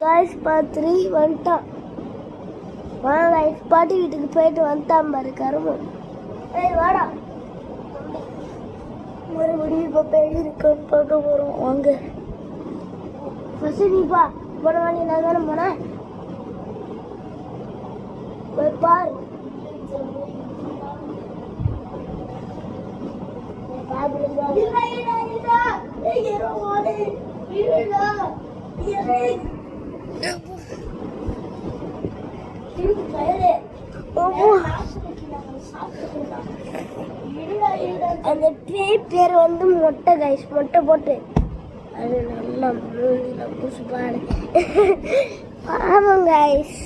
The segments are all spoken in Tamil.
गाइस पात्री वंटा वाड़ा गाइस पार्टी வீட்டுக்கு போயிட்டு வந்துட்டான் பாரு கரும ஏய் வாடா மறுபடியும் இப்ப பேய் இருக்கன்னு பார்க்க போறோம் வாங்க ஃபர்ஸ்ட் நீ பா போன வாடி நான் தான போனேன் போய் பாரு இல்ல ஏய் ஏறோ வாடே இல்ல அந்த பேய் பேர் வந்து மொட்டை கைஸ் மொட்டை போட்டு அது நல்லா மூஞ்சில புசுப்பாடு ஆமாம் கைஸ்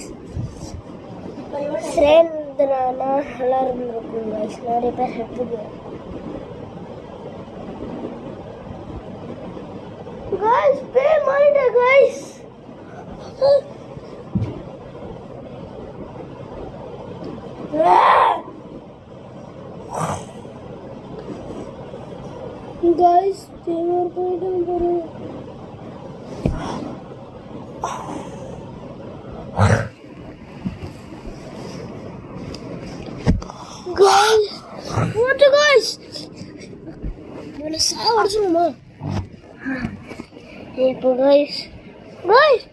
சேர்ந்துனா நல்லா இருந்திருக்கும் கைஸ் நிறைய பேர் எடுத்துக்குவேன் guys pay mind guys guys pay more point bro guys what guys mana sabar semua இப்போ கைஸ்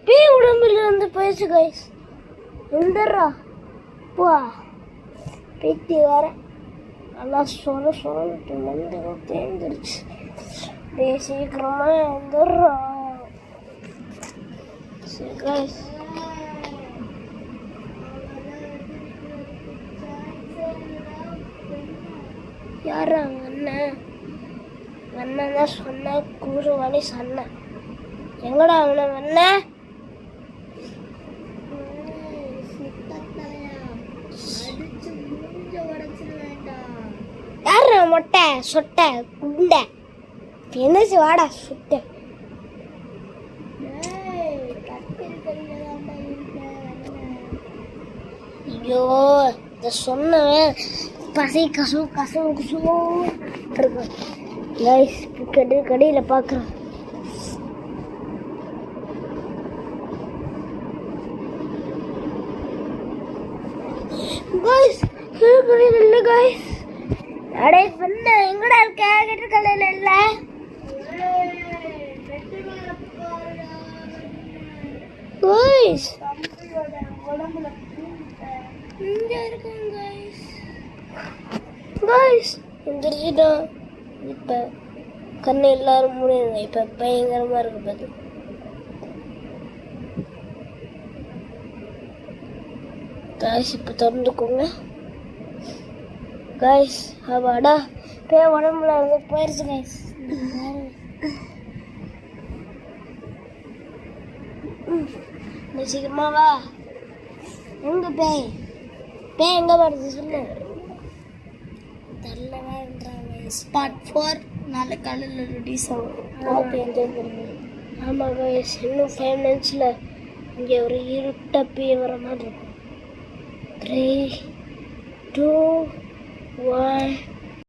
பேய் உடம்புல இருந்து போயிடுச்சு கைஸ் வந்துடுறா போ பேத்தி வர நல்லா சொல்லிட்டு வந்து தேர்ந்துருச்சு சீக்கிரமா வந்துடுறா சரி கைஸ் யார் அவங்க அண்ணன் தான் சொன்ன கூறுவானி சொன்னேன் எங்கடா அவனை வண்ண யாரு மொட்டை சொட்டை குண்டை என்னச்சு வாடா சுட்ட ஐயோ இத சொன்னவன் பசி கசு கசு குசு இருக்கும் கைஸ் கடையில் பார்க்குறேன் guys கீழே இல்ல guys அடே பண்ண எங்கடா இருக்க கிட்ட கடையில இல்ல guys இங்க இருக்கேன் guys எந்திரிடா இப்ப கண்ணு எல்லாரும் மூடுங்க இப்ப பயங்கரமா இருக்கு பாத்து guys இப்போ திறந்துக்கோங்க guys அவாடா பேய் உடம்புல இருந்து போயிடுச்சு guys சீக்கிரமா வா எங்க பேய் எங்க வருது சொல்லு தெரியலன்றாங்க ஸ்பாட் 4 நாளை காலையில் ரிலீஸ் ஆகும் பார்த்து என்ஜாய் பண்ணுங்க ஆமாம் guys இன்னும் 5 minutesல இங்கே ஒரு இருட்ட பேய் வர மாதிரி இருக்கும் 3, 2, 1